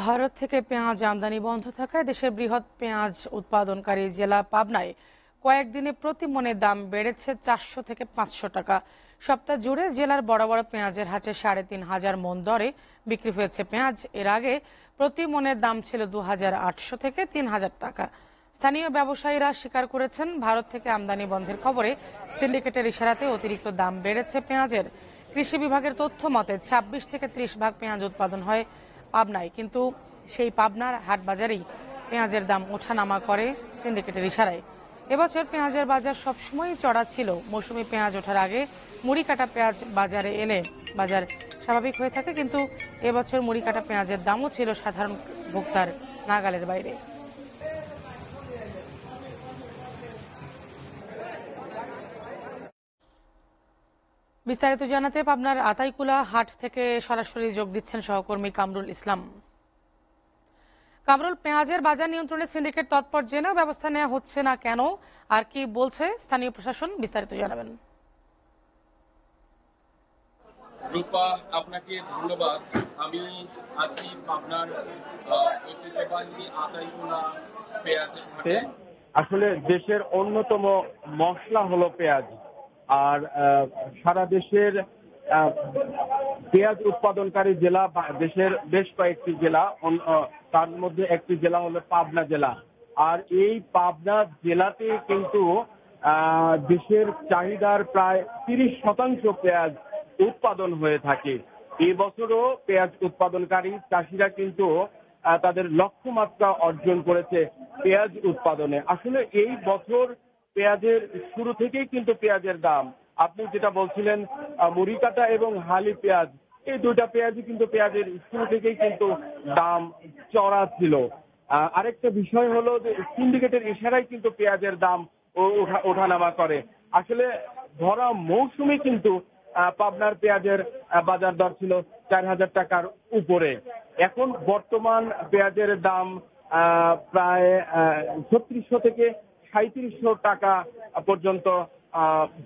ভারত থেকে পেঁয়াজ আমদানি বন্ধ থাকায় দেশের বৃহৎ পেঁয়াজ উৎপাদনকারী জেলা পাবনায় কয়েকদিনে প্রতি মনের দাম বেড়েছে 400 থেকে 500 টাকা। সপ্তাহ জুড়ে জেলার বড় বড় পেঁয়াজের হাটে 3500 মন দরে বিক্রি হয়েছে পেঁয়াজ। এর আগে প্রতি মনের দাম ছিল 2800 থেকে 3000 টাকা। স্থানীয় ব্যবসায়ীরা স্বীকার করেছেন, ভারত থেকে আমদানি বন্ধের খবরে সিন্ডিকেটের ইশারাতে অতিরিক্ত দাম বেড়েছে পেঁয়াজের। কৃষি বিভাগের তথ্য মতে 26 থেকে 30 ভাগ পেঁয়াজ উৎপাদন হয় পাবনায়, কিন্তু সেই পাবনার হাট বাজারেই পেঁয়াজের দাম ওঠানামা করে সিন্ডিকেটের ইশারায়। এবছর পেঁয়াজের বাজার সবসময়ই চড়া ছিল। মৌসুমি পেঁয়াজ ওঠার আগে মুড়ি কাটা পেঁয়াজ বাজারে এলে বাজার স্বাভাবিক হয়ে থাকে, কিন্তু এবছর মুড়ি কাটা পেঁয়াজের দামও ছিল সাধারণ ভোক্তার নাগালের বাইরে। বিস্তারিত জানাতে পাবনার আতাইকুলা হাট থেকে সরাসরি যোগ দিচ্ছেন সহকর্মী কামরুল ইসলাম। কামরুল, পেঁয়াজের বাজার নিয়ন্ত্রণে সিন্ডিকেট তৎপর জেনেও ব্যবস্থা নেওয়া হচ্ছে না কেন, আর কি বলছে স্থানীয় প্রশাসন, বিস্তারিত জানাবেন। রূপা, আপনাকে ধন্যবাদ। আমি আছি পাবনার ঐতিহ্যবাহী আতাইকুলা পেঁয়াজ হাটে। আসলে দেশের অন্যতম মশলা হলো পেঁয়াজ, আর সারা দেশের পেঁয়াজ উৎপাদনকারী জেলা দেশের বেশ কয়েকটি জেলা, তার মধ্যে একটি জেলা হলো পাবনা জেলা। আর এই পাবনা জেলাতে কিন্তু দেশের চাহিদার প্রায় 30% পেঁয়াজ উৎপাদন হয়ে থাকে। এই বছরও পেঁয়াজ উৎপাদনকারী চাষিরা কিন্তু তাদের লক্ষ্যমাত্রা অর্জন করেছে পেঁয়াজ উৎপাদনে। আসলে এই বছর পেঁয়াজের শুরু থেকেই কিন্তু পেঁয়াজের দাম, আপনি যেটা বলছিলেন মুড়ি কাটা এবং হালি পেঁয়াজ, এই দুইটা পেঁয়াজই কিন্তু পেঁয়াজের শুরু থেকেই কিন্তু দাম চড়া ছিল। আরেকটা বিষয় হলো যে সিন্ডিকেটের ইশারায় কিন্তু পেঁয়াজের দাম ওঠানামা করে। আসলে ভরা মৌসুমে কিন্তু পাবনার পেঁয়াজের বাজার দর ছিল 4000 টাকার উপরে। এখন বর্তমান পেঁয়াজের দাম প্রায় 3600 থেকে 3700 টাকা পর্যন্ত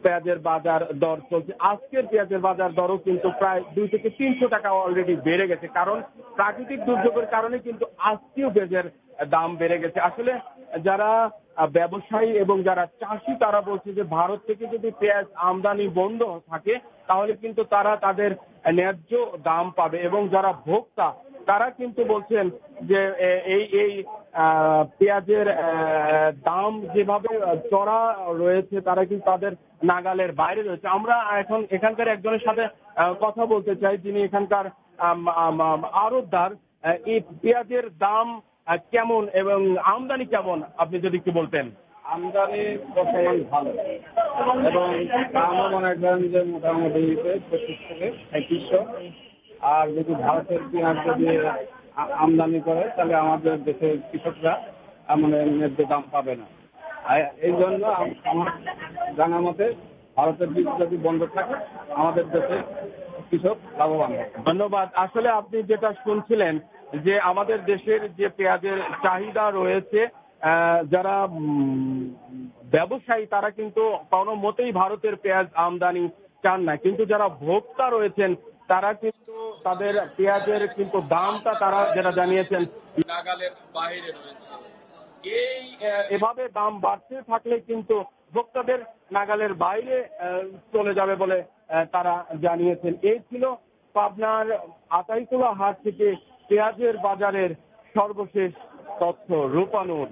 পেঁয়াজের বাজার দর চলছে। আজকের পেঁয়াজের বাজার দরও কিন্তু প্রায় 200 থেকে 300 টাকা অলরেডি বেড়ে গেছে, কারণ প্রাকৃতিক দুর্যোগের কারণে কিন্তু আজকেও পেঁয়াজের দাম বেড়ে গেছে। আসলে যারা ব্যবসায়ী এবং যারা চাষি তারা বলছে যে ভারত থেকে যদি পেঁয়াজ আমদানি বন্ধ থাকে তাহলে কিন্তু তারা তাদের ন্যায্য দাম পাবে, এবং যারা ভোক্তা তারা কিন্তু বলছেন যে এই পেঁয়াজের দাম যেভাবে চড়া রয়েছে তারা কিন্তু তাদের নাগালের বাইরে রয়েছে। আমরা এখন এখানকার একজনের সাথে কথা বলতে চাই, যিনি এখানকার আড়তদার। এই পেঁয়াজের দাম কেমন এবং আমদানি কেমন, আপনি যদি একটু বলতেন। আমদানি বর্তমান ভালো এবং দামও মনে করেন যে মোটামুটি 25 থেকে 3500। আর যদি ভারতের পেঁয়াজ যদি আমদানি করে তাহলে আমাদের দেশের কৃষকরা মানে ন্যায্য দাম পাবে না। এই জন্য আমার জানা মতে ভারতের বীজ যদি বন্ধ থাকে আমাদের দেশে কৃষক লাভবান হবে। ধন্যবাদ। আসলে আপনি যেটা শুনছিলেন যে আমাদের দেশের যে পেঁয়াজের চাহিদা রয়েছে, যারা ব্যবসায়ী তারা কিন্তু কোনো মতেই ভারতের পেঁয়াজ আমদানি চান না, কিন্তু যারা ভোক্তা রয়েছেন তারা কিন্তু তাদের পেঁয়াজের কিন্তু দামটা তারা যেটা জানিয়েছেন নাগালের বাইরে রয়েছে। এভাবে দাম বাড়তে থাকলে কিন্তু ভোক্তাদের নাগালের বাইরে চলে যাবে বলে তারা জানিয়েছেন। এই ছিল পাবনার আতাইকুলা হাট থেকে পেঁয়াজের বাজারের সর্বশেষ তথ্য। রূপানুর।